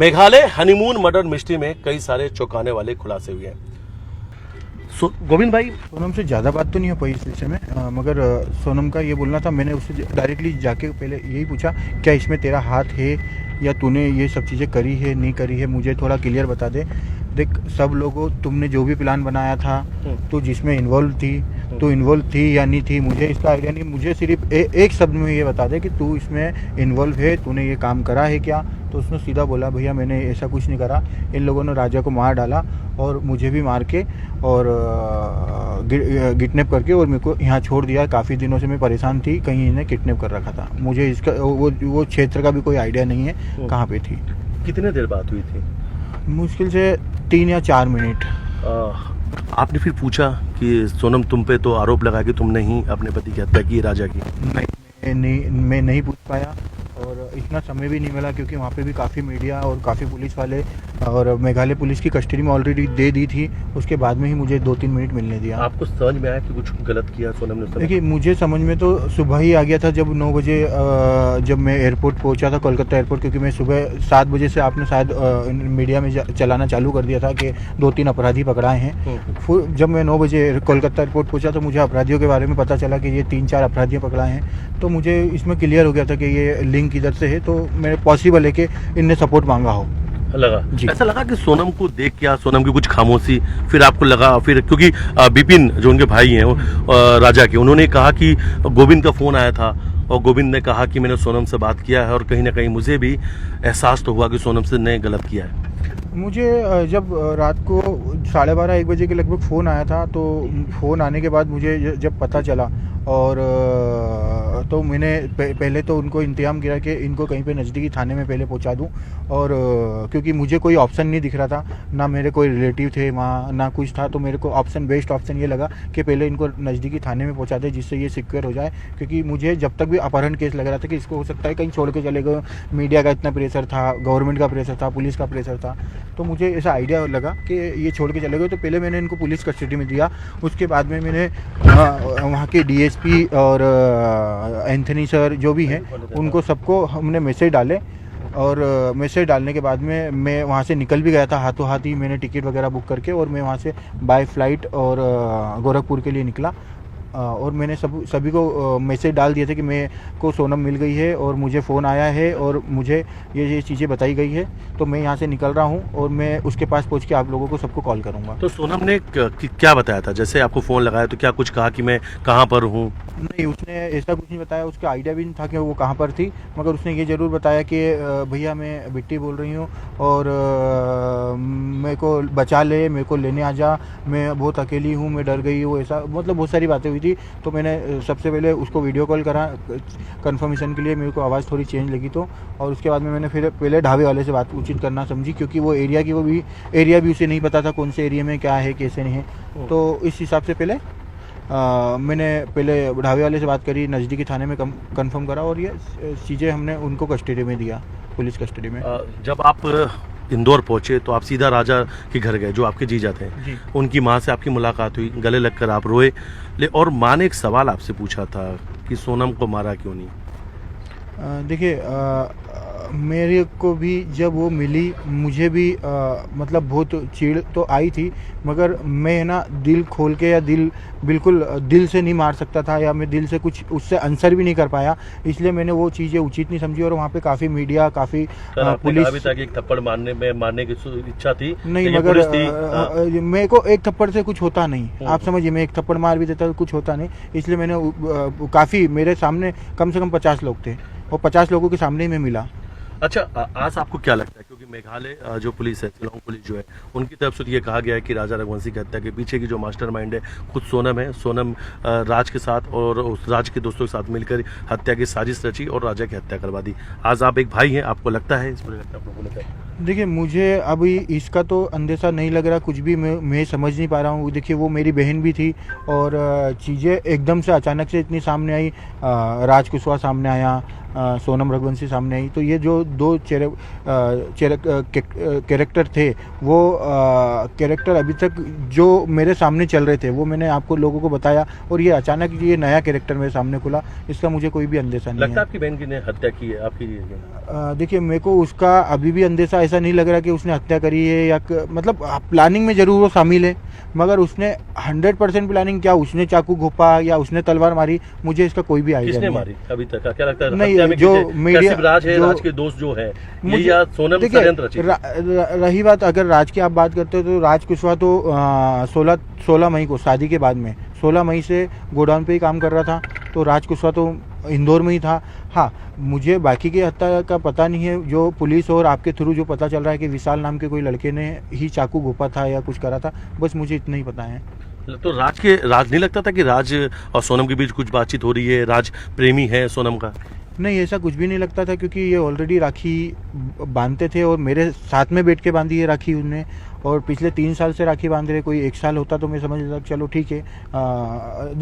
Meghalaya honeymoon murder mystery में कई सारे चौंकाने वाले खुलासे हुए हैं। गोविंद भाई, सोनम से ज़्यादा बात तो नहीं हो पाई इस विषय में, मगर सोनम का ये बोलना था। मैंने उससे डायरेक्टली जाके पहले यही पूछा, क्या इसमें तेरा हाथ है या तूने ये सब चीज़ें करी है नहीं करी है, मुझे थोड़ा क्लियर बता दे। देख, सब लोगों तुमने जो भी प्लान बनाया था, तो जिसमें इन्वॉल्व थी, तो इन्वॉल्व थी या नहीं थी मुझे इसका आइडिया नहीं। मुझे सिर्फ एक शब्द में ये बता दे कि तू इसमें इन्वॉल्व है, तूने ये काम करा है क्या। तो उसने सीधा बोला, भैया मैंने ऐसा कुछ नहीं करा, इन लोगों ने राजा को मार डाला और मुझे भी मार के और किडनैप करके और मेरे को यहाँ छोड़ दिया। काफ़ी दिनों से मैं परेशान थी, कहीं इन्हें किडनैप कर रखा था। मुझे इसका वो क्षेत्र का भी कोई आइडिया नहीं है कहाँ पे थी। कितने देर बात हुई थी? मुश्किल से 3 या 4 मिनट। आपने फिर पूछा कि सोनम तुम पे तो आरोप लगा कि तुमने ही अपने पति की हत्या की, राजा की? मैं नहीं पूछ पाया और इतना समय भी नहीं मिला, क्योंकि वहाँ पे भी काफ़ी मीडिया और काफ़ी पुलिस वाले और मेघालय पुलिस की कस्टडी में ऑलरेडी दे दी थी। उसके बाद में ही मुझे 2-3 मिनट मिलने दिया। आपको समझ में आया कि कुछ गलत किया सोनम ने? देखिए, मुझे समझ में तो सुबह ही आ गया था, जब 9 बजे जब मैं एयरपोर्ट पहुंचा था, कोलकाता एयरपोर्ट, क्योंकि मैं सुबह 7 बजे से आपने शायद मीडिया में चलाना चालू कर दिया था कि 2-3 अपराधी पकड़ाए हैं। फिर जब मैं 9 बजे कोलकाता एयरपोर्ट पहुंचा तो मुझे अपराधियों के बारे में पता चला कि ये 3-4 अपराधी पकड़ाए हैं। तो मुझे इसमें क्लियर हो गया था कि ये लिंक इधर से है, तो मेरे पॉसिबल है कि इनने सपोर्ट मांगा हो। लगा जी। ऐसा लगा कि सोनम को देख के सोनम की कुछ खामोशी, फिर आपको लगा, फिर क्योंकि बिपिन जो उनके भाई हैं राजा के, उन्होंने कहा कि गोविंद का फोन आया था और गोविंद ने कहा कि मैंने सोनम से बात किया है और कहीं ना कहीं मुझे भी एहसास तो हुआ कि सोनम से ने गलत किया है। मुझे जब रात को 12:30-1 बजे के लगभग फ़ोन आया था, तो फ़ोन आने के बाद मुझे जब पता चला और तो मैंने पहले तो उनको इंतजाम किया कि इनको कहीं पे नज़दीकी थाने में पहले पहुंचा दूं। और क्योंकि मुझे कोई ऑप्शन नहीं दिख रहा था, ना मेरे कोई रिलेटिव थे वहाँ, ना कुछ था, तो मेरे को बेस्ट ऑप्शन ये लगा कि पहले इनको नज़दीकी थाने में पहुंचा दे, जिससे ये सिक्योर हो जाए। क्योंकि मुझे जब तक भी अपहरण केस लग रहा था कि इसको हो सकता है कहीं छोड़ के चले गए, मीडिया का इतना प्रेशर था, गवर्नमेंट का प्रेशर था, पुलिस का प्रेशर था, तो मुझे ऐसा आइडिया लगा कि ये छोड़ के चले गए। तो पहले मैंने इनको पुलिस कस्टडी में दिया। उसके बाद में मैंने वहाँ के डीएसपी और एंथनी सर जो भी हैं, उनको सबको हमने मैसेज डाले। और मैसेज डालने के बाद में मैं वहाँ से निकल भी गया था, हाथों हाथ ही मैंने टिकट वगैरह बुक करके, और मैं वहाँ से बाय फ्लाइट और गोरखपुर के लिए निकला। और मैंने सभी को मैसेज डाल दिए थे कि मैं को सोनम मिल गई है और मुझे फ़ोन आया है और मुझे ये चीज़ें बताई गई है, तो मैं यहाँ से निकल रहा हूँ और मैं उसके पास पहुँच के आप लोगों को सबको कॉल करूँगा। तो सोनम ने क्या बताया था? जैसे आपको फ़ोन लगाया तो क्या कुछ कहा कि मैं कहाँ पर हूँ? नहीं, उसने ऐसा कुछ नहीं बताया, उसका आइडिया भी नहीं था कि वो कहाँ पर थी। मगर उसने ये ज़रूर बताया कि भैया मैं बिट्टी बोल रही हूँ और मेरे को बचा ले, मेरे को लेने आ जा, मैं बहुत अकेली हूँ, मैं डर गई हूँ, ऐसा मतलब बहुत सारी बातें हुई थी। तो मैंने सबसे पहले उसको वीडियो कॉल करा कंफर्मेशन के लिए, मेरे को आवाज़ थोड़ी चेंज लगी तो, और उसके बाद में मैंने फिर पहले ढाबे वाले से बात उचित करना समझी, क्योंकि वो एरिया भी उसे नहीं पता था कौन से एरिया में क्या है कैसे नहीं है। तो इस हिसाब से पहले मैंने पहले ढाबे वाले से बात करी, नज़दीकी थाने में कंफर्म करा और ये चीज़ें हमने उनको कस्टडी में दिया, पुलिस कस्टडी में। जब आप इंदौर पहुंचे तो आप सीधा राजा के घर गए, जो आपके जीजा थे। उनकी माँ से आपकी मुलाकात हुई, गले लगकर आप रोए, और माँ ने एक सवाल आपसे पूछा था कि सोनम को मारा क्यों नहीं? देखिए, मेरे को भी जब वो मिली, मुझे भी मतलब बहुत चिढ़ तो आई थी, मगर मैं ना दिल खोल के या बिल्कुल दिल से नहीं मार सकता था, या मैं दिल से कुछ उससे आंसर भी नहीं कर पाया, इसलिए मैंने वो चीज़ें उचित नहीं समझी। और वहाँ पे काफ़ी मीडिया, काफ़ी पुलिस भी था कि एक थप्पड़ मारने की इच्छा थी नहीं, मगर मेरे को एक थप्पड़ से कुछ होता नहीं, आप समझिए, मैं एक थप्पड़ मार भी देता तो कुछ होता नहीं, इसलिए मैंने काफ़ी, मेरे सामने कम से कम 50 लोग थे और 50 लोगों के सामने ही मैं मिला। अच्छा, आज आपको क्या लगता है, क्योंकि मेघालय जो पुलिस है, शिलांग पुलिस जो है, उनकी तरफ से ये कहा गया है कि राजा रघुवंशी की हत्या के पीछे की जो मास्टरमाइंड है खुद सोनम है। सोनम राज के साथ और उस राज के दोस्तों के साथ मिलकर हत्या की साजिश रची और राजा की हत्या करवा दी। आज आप एक भाई हैं, आपको लगता है इस पूरे घटना को? देखिए, मुझे अभी इसका तो अंदेशा नहीं लग रहा कुछ भी, मैं समझ नहीं पा रहा हूँ। देखिए, वो मेरी बहन भी थी और चीज़ें एकदम से अचानक से इतनी सामने आई। राज कुशवाहा सामने आया, सोनम रघुवंशी सामने आई। तो ये जो दो कैरेक्टर थे वो कैरेक्टर अभी तक जो मेरे सामने चल रहे थे वो मैंने आपको लोगों को बताया, और ये अचानक ये नया कैरेक्टर मेरे सामने खुला, इसका मुझे कोई भी अंदेशा नहीं लगता है। आपकी बहन की ने हत्या की है आपकी? देखिए, मेरे को उसका अभी भी अंदेशा ऐसा नहीं लग रहा कि उसने हत्या करी है या मतलब प्लानिंग में जरूर वो शामिल है, मगर उसने 100% प्लानिंग क्या, उसने चाकू घोंपा या उसने तलवार मारी, मुझे इसका कोई भी आइडिया किसने नहीं है। मारी अभी तक? क्या लगता है नहीं, हत्या में जो किसे- मीडिया- क्या सिर्फ राज है, जो- राज के दोस्त जो है, ये मुझे या सोनम देखिए, षड्यंत्र रची? रही बात अगर राज की आप बात करते हो तो राज कुशवाहा तो 16 मई को शादी के बाद में 16 मई से गोडाउन पे ही काम कर रहा था, तो राज कुशवाहा तो इंदौर में ही था। हाँ, मुझे बाकी की हत्या का पता नहीं है, जो पुलिस और आपके थ्रू जो पता चल रहा है कि विशाल नाम के कोई लड़के ने ही चाकू घोंपा था या कुछ करा था, बस मुझे इतना ही पता है। तो राज नहीं लगता था कि राज और सोनम के बीच कुछ बातचीत हो रही है, राज प्रेमी है सोनम का? नहीं, ऐसा कुछ भी नहीं लगता था, क्योंकि ये ऑलरेडी राखी बांधते थे और मेरे साथ में बैठ के बांधी है राखी उनने, और पिछले 3 साल से राखी बांध रहे। कोई 1 साल होता तो मैं समझ लेता चलो ठीक है,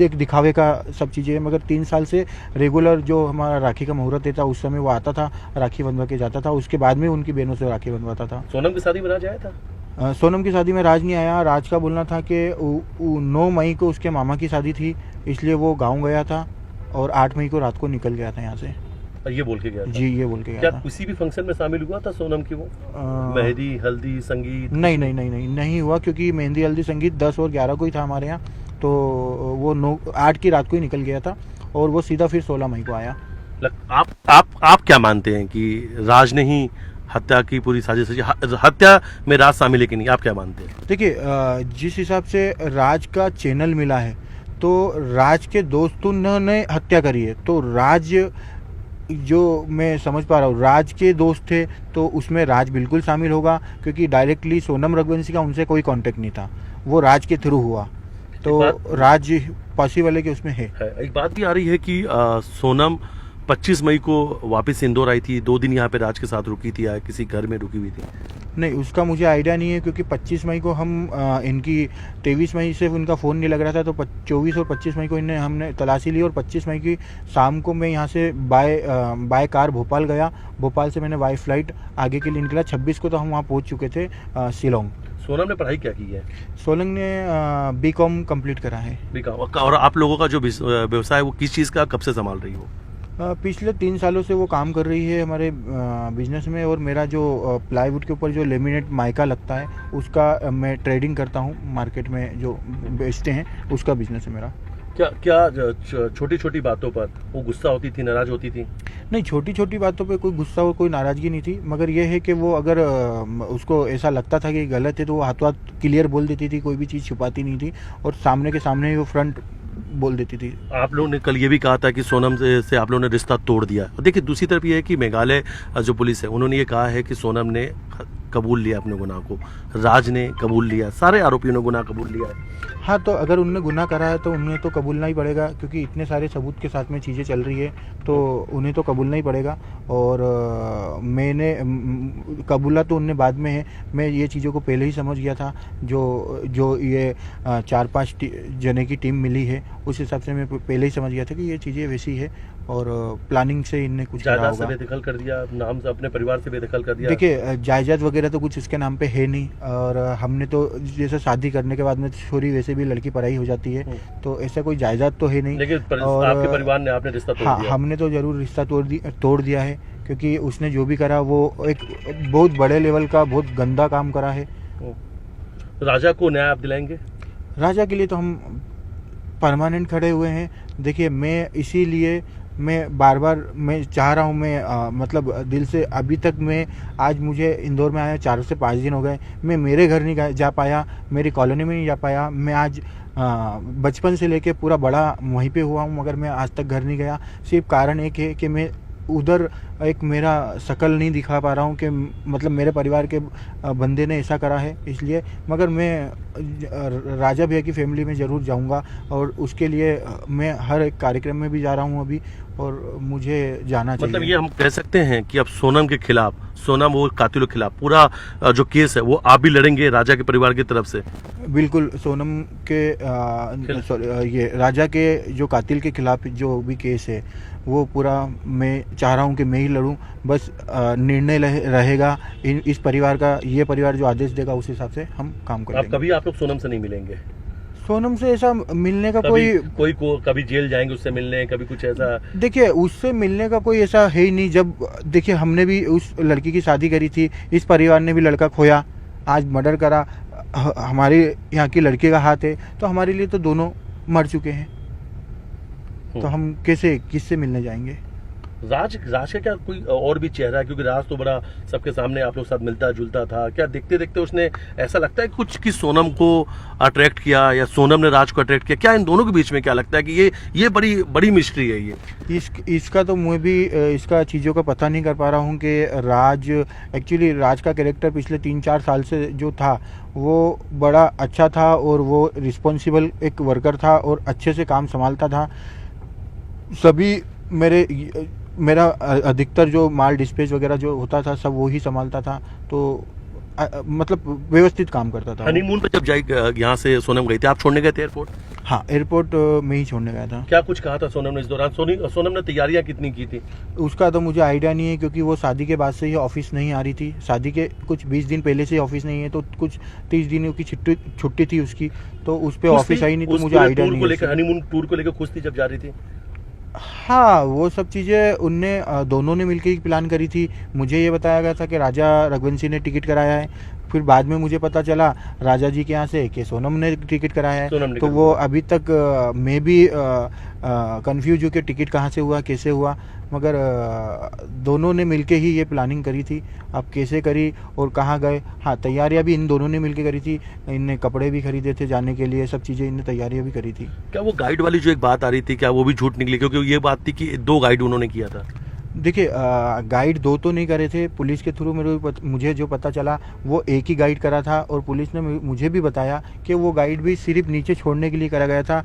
दिखावे का सब चीज़ें, मगर 3 साल से रेगुलर जो हमारा राखी का मुहूर्त देता उस समय वो आता था, राखी बंधवा के जाता था, उसके बाद में उनकी बहनों से राखी बंधवाता था। सोनम की शादी में राज आया था? सोनम की शादी में राज नहीं आया। राज का बोलना था कि 9 मई को उसके मामा की शादी थी, इसलिए वो गाँव गया था और 8 मई को रात को निकल गया था यहाँ से। और ये बोल के गया था? जी, ये बोल के गया क्या था। किसी भी फंक्शन में शामिल हुआ था सोनम की वो? मेहंदी, हल्दी, संगीत? नहीं हुआ, क्योंकि मेहंदी हल्दी संगीत 10 और 11 को ही था हमारे यहाँ, तो वो 8 की रात को ही निकल गया था और वो सीधा फिर 16 मई को आया। आप क्या मानते हैं कि राज ने ही हत्या की पूरी साजिश रची? हत्या में राज शामिल है कि नहीं, आप क्या मानते हैं? देखिए, जिस हिसाब से राज का चैनल मिला है तो राज के दोस्तों ने हत्या करी है, तो राज जो मैं समझ पा रहा हूँ राज के दोस्त थे तो उसमें राज बिल्कुल शामिल होगा, क्योंकि डायरेक्टली सोनम रघुवंशी का उनसे कोई कांटेक्ट नहीं था, वो राज के थ्रू हुआ, तो राज पॉसिबल है कि उसमें है। एक बात भी आ रही है कि सोनम 25 मई को वापस इंदौर आई थी, 2 दिन यहाँ पे राज के साथ रुकी थी या किसी घर में रुकी हुई थी? नहीं, उसका मुझे आइडिया नहीं है, क्योंकि 25 मई को हम इनकी 23 मई से उनका फ़ोन नहीं लग रहा था, तो 24 और 25 मई को हमने तलाशी ली, और 25 मई की शाम को मैं यहाँ से बाय कार भोपाल गया। भोपाल से मैंने बाय फ्लाइट आगे के लिए निकला। 26 को तो हम वहाँ पहुँच चुके थे शिलोंग। सोनम ने पढ़ाई क्या की है? सोलंग ने BCom कंप्लीट करा है। और आप लोगों का जो व्यवसाय है वो किस चीज़ का कब से संभाल रही हो? पिछले 3 सालों से वो काम कर रही है हमारे बिजनेस में, और मेरा जो प्लाईवुड के ऊपर जो लेमिनेट माइका लगता है उसका मैं ट्रेडिंग करता हूँ, मार्केट में जो बेचते हैं उसका बिजनेस है मेरा। क्या छोटी छोटी बातों पर वो गुस्सा होती थी, नाराज होती थी? नहीं, छोटी छोटी बातों पे कोई गुस्सा और कोई नाराज़गी नहीं थी, मगर ये है कि वो अगर उसको ऐसा लगता था कि गलत है तो वो हाथों हाथ क्लियर बोल देती थी, कोई भी चीज़ छुपाती नहीं थी, और सामने के सामने ही वो फ्रंट बोल देती थी। आप लोगों ने कल ये भी कहा था कि सोनम से आप लोगों ने रिश्ता तोड़ दिया। देखिए, दूसरी तरफ ये है कि मेघालय जो पुलिस है उन्होंने ये कहा है कि सोनम ने कबूल लिया अपने गुनाह को, राज ने कबूल लिया, सारे आरोपियों ने गुनाह कबूल लिया है। हाँ, तो अगर उनने गुनाह करा है तो उन्हें तो कबूलना ही पड़ेगा, क्योंकि इतने सारे सबूत के साथ में चीज़ें चल रही है तो उन्हें तो कबूलना ही पड़ेगा। और मैंने कबूला तो उनने बाद में है, मैं ये चीज़ों को पहले ही समझ गया था। जो ये 4-5 जने की टीम मिली है उस हिसाब से मैं पहले ही समझ गया था कि ये चीज़ें वैसी है, और प्लानिंग से इनने कुछ करा जायदाद से होगा। बेदखल कर दिया, नाम से अपने परिवार से बेदखल कर दिया। देखिए, जायदाद वगैरह तो कुछ उसके नाम पे है नहीं, और हमने तो जैसे शादी करने के बाद में छोरी वैसे भी लड़की पराई हो जाती है, तो ऐसा कोई जायदाद तो है नहीं। लेकिन और आपके परिवार ने आपने रिश्ता तोड़ हाँ, दिया। हमने तो जरूर रिश्ता तोड़ दिया है, क्योंकि उसने जो भी करा वो एक बहुत बड़े लेवल का बहुत गंदा काम करा है। राजा को न्याय आप दिलाएंगे? राजा के लिए तो हम परमानेंट खड़े हुए हैं। देखिए, मैं इसीलिए मैं बार बार मैं चाह रहा हूँ, मैं मतलब दिल से, अभी तक मैं आज मुझे इंदौर में आया 4 से 5 दिन हो गए, मैं मेरे घर नहीं जा पाया, मेरी कॉलोनी में नहीं जा पाया। मैं आज बचपन से लेके पूरा बड़ा वहीं पे हुआ हूँ, मगर मैं आज तक घर नहीं गया। सिर्फ कारण एक है कि मैं उधर एक मेरा शकल नहीं दिखा पा रहा हूँ, कि मतलब मेरे परिवार के बंदे ने ऐसा करा है इसलिए। मगर मैं राजा भैया की फैमिली में ज़रूर जाऊँगा, और उसके लिए मैं हर एक कार्यक्रम में भी जा रहा हूँ अभी, और मुझे जाना चाहिए। मतलब ये हम कह सकते हैं कि अब सोनम के खिलाफ सोनम वो कातिलों के खिलाफ पूरा जो केस है वो आप भी लड़ेंगे राजा के परिवार की तरफ से? बिल्कुल सोनम के ये राजा के जो कातिल के खिलाफ जो भी केस है वो पूरा मैं चाह रहा हूँ कि मैं ही लड़ूं। बस निर्णय रहेगा इस परिवार का, ये परिवार जो आदेश देगा उस हिसाब से हम काम करेंगे। आप लोग सोनम से नहीं मिलेंगे? सोनम से ऐसा मिलने का कभी जेल जाएंगे उससे मिलने, कभी कुछ ऐसा? देखिए उससे मिलने का कोई ऐसा है ही नहीं। जब देखिए हमने भी उस लड़की की शादी करी थी, इस परिवार ने भी लड़का खोया, आज मर्डर करा, हमारे यहाँ की लड़के का हाथ है, तो हमारे लिए तो दोनों मर चुके हैं, तो हम कैसे किससे मिलने जाएंगे? राज का क्या कोई और भी चेहरा है? क्योंकि राज तो बड़ा सबके सामने आप लोग साथ मिलता जुलता था, क्या देखते देखते उसने ऐसा लगता है कुछ कि सोनम को अट्रैक्ट किया या सोनम ने राज को अट्रैक्ट किया? क्या इन दोनों के बीच में क्या लगता है कि ये बड़ी बड़ी मिस्ट्री है ये? इसका तो मैं भी इसका चीज़ों का पता नहीं कर पा रहा हूँ कि एक्चुअली राज का कैरेक्टर पिछले 3-4 साल से जो था वो बड़ा अच्छा था और वो रिस्पॉन्सिबल एक वर्कर था और अच्छे से काम संभालता था। सभी मेरा अधिकतर जो माल डिस्पैच वगैरह जो होता था सब वो ही संभालता था, तो मतलब व्यवस्थित काम करता था। हनीमून पे जब यहाँ से सोनम गई थी, आप छोड़ने गए थे एयरपोर्ट? हाँ, एयरपोर्ट में ही छोड़ने गया था। क्या कुछ कहा था सोनम ने इस दौरान? सोनम ने तैयारियां कितनी की थी? उसका तो मुझे आइडिया नहीं है, क्योंकि वो शादी के बाद से ही ऑफिस नहीं आ रही थी। शादी के कुछ 20 दिन पहले से ही ऑफिस नहीं है, तो कुछ 30 दिनों की छुट्टी थी उसकी, तो उस पर ऑफिस आई नहीं, तो मुझे आइडिया नहीं है। हनीमून टूर को लेकर खुश थी जब जा रही थी? हाँ, वो सब चीज़ें उनने दोनों ने मिलकर ही प्लान करी थी। मुझे ये बताया गया था कि राजा रघुवंशी ने टिकट कराया है, फिर बाद में मुझे पता चला राजा जी के यहाँ से कि सोनम ने टिकट कराया है। तो वो अभी तक मैं भी कंफ्यूज हूँ कि टिकट कहाँ से हुआ, कैसे हुआ, मगर दोनों ने मिलके ही ये प्लानिंग करी थी। अब कैसे करी और कहाँ गए, हाँ तैयारियां भी इन दोनों ने मिलके करी थी। इनने कपड़े भी खरीदे थे जाने के लिए, सब चीज़ें इनने तैयारियां भी करी थी। क्या वो गाइड वाली जो एक बात आ रही थी, क्या वो भी झूठ निकली? क्योंकि ये बात थी कि 2 गाइड उन्होंने किया था। देखिए गाइड 2 तो नहीं करे थे, पुलिस के थ्रू मुझे जो पता चला वो एक ही गाइड करा था, और पुलिस ने मुझे भी बताया कि वो गाइड भी सिर्फ नीचे छोड़ने के लिए करा गया था,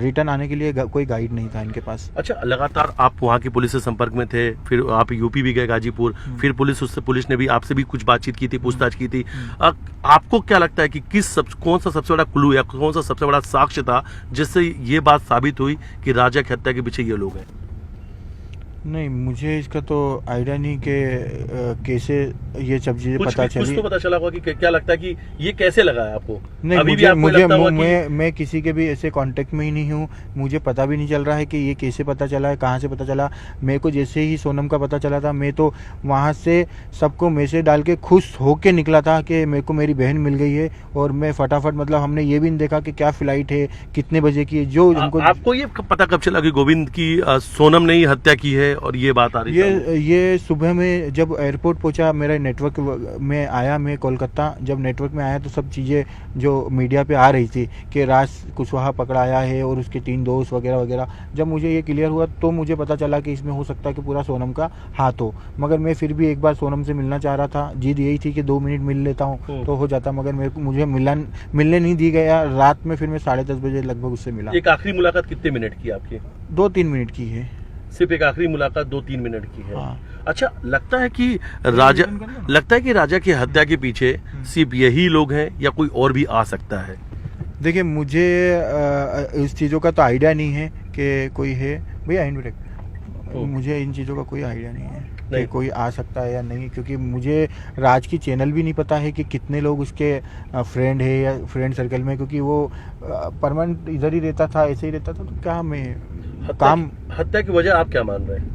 रिटर्न आने के लिए कोई गाइड नहीं था इनके पास। अच्छा, लगातार आप वहाँ की पुलिस से संपर्क में थे, फिर आप यूपी भी गए, गाजीपुर, फिर पुलिस ने भी आपसे भी कुछ बातचीत की थी, पूछताछ की थी। आपको क्या लगता है कि कौन सा सबसे बड़ा क्लू या कौन सा सबसे बड़ा साक्ष्य था जिससे ये बात साबित हुई कि राजा की हत्या के पीछे ये लोग हैं? नहीं, मुझे इसका तो आइडिया नहीं कि कैसे ये सब चीजें पता चली। कुछ तो पता चला होगा कि क्या लगता है कि ये कैसे लगा है आपको? नहीं, अभी मैं किसी के भी ऐसे कांटेक्ट में ही नहीं हूँ, मुझे पता भी नहीं चल रहा है कि ये कैसे पता चला है, कहाँ से पता चला। मेरे को जैसे ही सोनम का पता चला था, मैं तो वहाँ से सबको मैसेज डाल के खुश होके निकला था कि मेरे को मेरी बहन मिल गई है, और मैं फटाफट, मतलब हमने ये भी नहीं देखा कि क्या फ्लाइट है, कितने बजे की है, जो उनको। आपको ये पता कब चला कि गोविंद की सोनम ने ही हत्या की है और ये बात आ रही है? ये सुबह में जब एयरपोर्ट पहुंचा, मेरा नेटवर्क में आया, मैं कोलकाता जब नेटवर्क में आया तो सब चीज़ें जो मीडिया पे आ रही थी कि राज कुशवाहा पकड़ाया है और उसके 3 दोस्त वगैरह वगैरह, जब मुझे ये क्लियर हुआ तो मुझे पता चला कि इसमें हो सकता है कि पूरा सोनम का हाथ हो। मगर मैं फिर भी एक बार सोनम से मिलना चाह रहा था, जिद यही थी कि 2 मिनट मिल लेता हूँ तो हो जाता, मगर मुझे मिलने नहीं दी गया। रात में फिर मैं 10:30 बजे लगभग उससे मिला। एक आखिरी मुलाकात कितने मिनट की आपकी? 2-3 मिनट की है, सिर्फ एक आखिरी मुलाकात 2-3 मिनट की है। हाँ। अच्छा, लगता है कि राजा की हत्या के पीछे सिर्फ यही लोग हैं या कोई और भी आ सकता है? देखिए, मुझे इस चीज़ों का तो आइडिया नहीं है कि कोई है भैया इनडायरेक्ट, मुझे इन चीज़ों का कोई आइडिया नहीं है कि कोई आ सकता है या नहीं, क्योंकि मुझे राज की चैनल भी नहीं पता है कि कितने लोग उसके फ्रेंड है या फ्रेंड सर्कल में, क्योंकि वो परमानेंट इधर ही रहता था, ऐसे ही रहता था। तो क्या मैं हत्या की वजह आप क्या मान रहे हैं?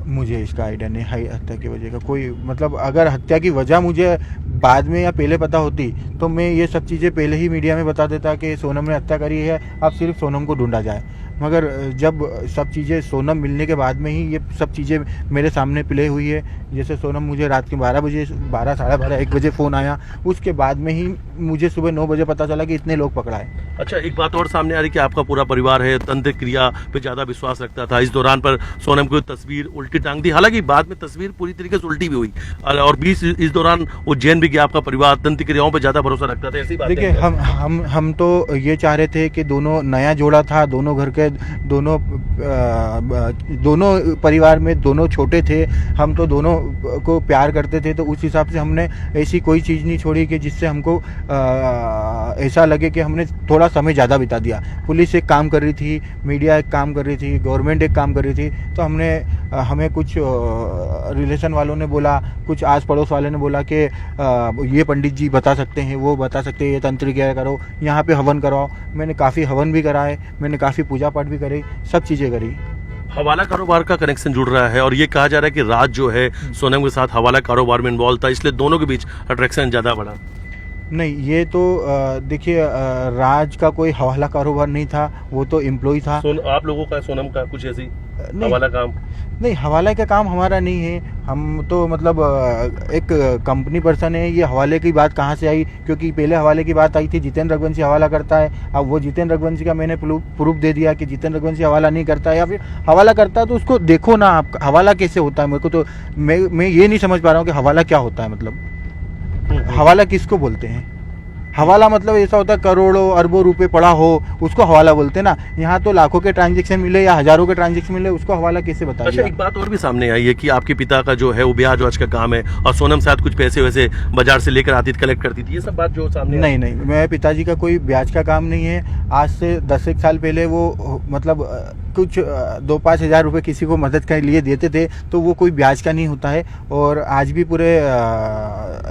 मुझे इसका आइडिया नहीं है हत्या की वजह का कोई, मतलब अगर हत्या की वजह मुझे बाद में या पहले पता होती तो मैं ये सब चीज़ें पहले ही मीडिया में बता देता कि सोनम ने हत्या करी है, अब सिर्फ सोनम को ढूंढा जाए। मगर जब सब चीज़ें सोनम मिलने के बाद में ही ये सब चीज़ें मेरे सामने प्ले हुई है, जैसे सोनम मुझे रात के 12 बजे 12 साढ़े 12 1 बजे फ़ोन आया, उसके बाद में ही मुझे सुबह 9 बजे पता चला कि इतने लोग पकड़ाए। अच्छा, एक बात और सामने आ रही कि आपका पूरा परिवार है तंत्र क्रिया पे ज़्यादा विश्वास रखता था, इस दौरान पर सोनम को तस्वीर उल्टी टांग दी, हालांकि बाद में तस्वीर पूरी तरीके से उल्टी भी हुई, और इस दौरान उज्जैन भी गया आपका परिवार, तंत्र क्रियाओं पर ज़्यादा भरोसा रखता था, ऐसी बात? देखिए, हम तो ये चाह रहे थे कि दोनों नया जोड़ा था, दोनों घर के दोनों परिवार में दोनों छोटे थे, हम तो दोनों को प्यार करते थे, तो उस हिसाब से हमने ऐसी कोई चीज़ नहीं छोड़ी कि जिससे हमको ऐसा लगे कि हमने थोड़ा समय ज़्यादा बिता दिया। पुलिस एक काम कर रही थी, मीडिया एक काम कर रही थी, गवर्नमेंट एक काम कर रही थी, तो हमें कुछ रिलेशन वालों ने बोला, कुछ आस पड़ोस वाले ने बोला कि ये पंडित जी बता सकते हैं, वो बता सकते हैं, ये तंत्र क्या करो, यहाँ पे हवन कराओ। मैंने काफ़ी हवन भी कराए, मैंने काफ़ी पूजा पाठ भी करे, सब चीज़ें करी। हवाला कारोबार का कनेक्शन जुड़ रहा है और ये कहा जा रहा है कि राज जो है सोनम के साथ हवाला कारोबार में इन्वॉल्व था, इसलिए दोनों के बीच अट्रैक्शन ज़्यादा बढ़ा। नहीं, ये तो देखिए, राज का कोई हवाला कारोबार नहीं था, वो तो एम्प्लॉय था। आप लोगों का सोनम का कुछ ऐसी नहीं, हवाला काम? नहीं, हवाले का काम हमारा नहीं है। हम तो मतलब एक कंपनी पर्सन है। ये हवाले की बात कहाँ से आई? क्योंकि पहले हवाले की बात आई थी, जितेंद्र रघुवंशी हवाला करता है। अब वो जितेंद्र रघुवंशी का मैंने प्रूफ दे दिया कि जितेंद्र रघुवंशी हवाला नहीं करता है, या फिर हवाला करता है तो उसको देखो ना आप, हवाला कैसे होता है। मेरे को तो मैं ये नहीं समझ पा रहा हूँ कि हवाला क्या होता है। मतलब हवाला किसको बोलते हैं? हवाला मतलब ऐसा होता है करोड़ों अरबों रुपए पड़ा हो उसको हवाला बोलते हैं ना। यहाँ तो लाखों के ट्रांजैक्शन मिले या हजारों के ट्रांजैक्शन मिले, उसको हवाला कैसे बता अच्छा, एक बात और भी सामने आई है कि आपके पिता का जो है वो ब्याज वाज का काम है और सोनम साथ कुछ पैसे वैसे बाजार से लेकर आती थी, कलेक्ट करती थी, ये सब बात जो सामने नहीं नहीं, मेरे पिताजी का कोई ब्याज का काम नहीं है। आज से 10 साल पहले वो मतलब कुछ 2-5 हज़ार रुपये किसी को मदद के लिए देते थे, तो वो कोई ब्याज का नहीं होता है। और आज भी पूरे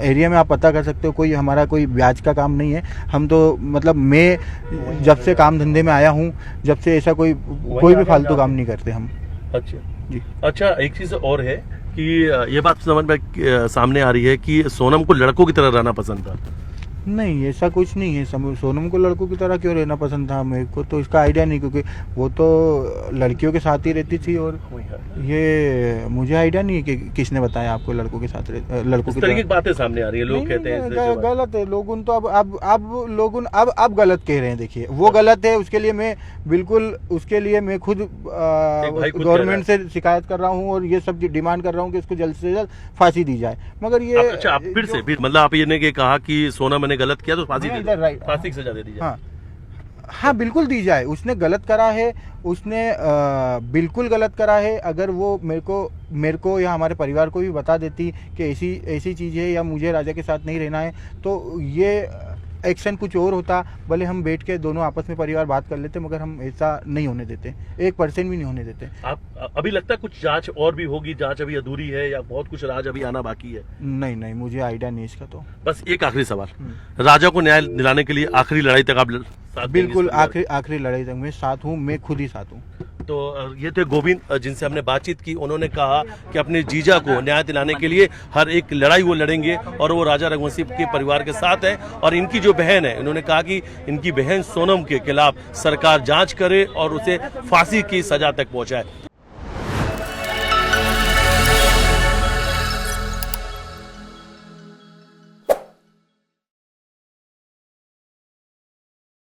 एरिया में आप पता कर सकते हो, कोई हमारा कोई ब्याज का काम नहीं है। हम तो मतलब मैं जब से काम धंधे में आया हूँ, जब से ऐसा कोई भी फालतू काम नहीं करते हम। अच्छा जी। अच्छा, एक चीज और है कि ये बात समझ में सामने आ रही है कि सोनम को लड़कों की तरह रहना पसंद था। नहीं, ऐसा कुछ नहीं है। सोनम को लड़कों की तरह क्यों रहना पसंद था? मेरे को तो इसका आइडिया नहीं, क्योंकि वो तो लड़कियों के साथ ही रहती थी। और ये मुझे आइडिया नहीं है कि किसने बताया आपको लड़कों के साथ लड़कों की तरह बातें सामने आ रही है। लोग कहते हैं गलत है। लोगों तो अब लोगों अब गलत कह रहे हैं। देखिए, वो गलत है, उसके लिए मैं बिल्कुल, उसके लिए मैं खुद गवर्नमेंट से शिकायत कर रहा हूँ और ये सब डिमांड कर रहा हूँ कि इसको जल्द से जल्द फांसी दी जाए। मगर ये अच्छा, आप फिर से मतलब आप ये ने कहा कि सोनम ने गलत किया तो फांसी की सजा दे दी जाए। हाँ, बिल्कुल दी जाए। उसने गलत करा है, उसने बिल्कुल गलत करा है। अगर वो मेरे को या हमारे परिवार को भी बता देती कि ऐसी चीज़ है या मुझे राजा के साथ नहीं रहना है, तो ये एक्शन कुछ और होता। भले हम बैठ के दोनों आपस में परिवार बात कर लेते, मगर हम ऐसा नहीं होने देते, 1% भी नहीं होने देते। आप अभी लगता है कुछ जांच और भी होगी, जांच अभी अधूरी है या बहुत कुछ राज अभी आना बाकी है? नहीं, मुझे आइडिया नहीं इसका। तो बस एक आखिरी सवाल, राजा को न्याय दिलाने के लिए आखिरी लड़ाई तक आप साथ? बिल्कुल, आखिरी लड़ाई तक मैं साथ हूँ, मैं खुद ही साथ हूँ। तो ये थे गोविंद, जिनसे हमने बातचीत की। उन्होंने कहा कि अपने जीजा को न्याय दिलाने के लिए हर एक लड़ाई वो लड़ेंगे और वो राजा रघुवंशी के परिवार के साथ है। और इनकी जो बहन है, इन्होंने कहा कि इनकी बहन सोनम के खिलाफ सरकार जांच करे और उसे फांसी की सजा तक पहुंचाए।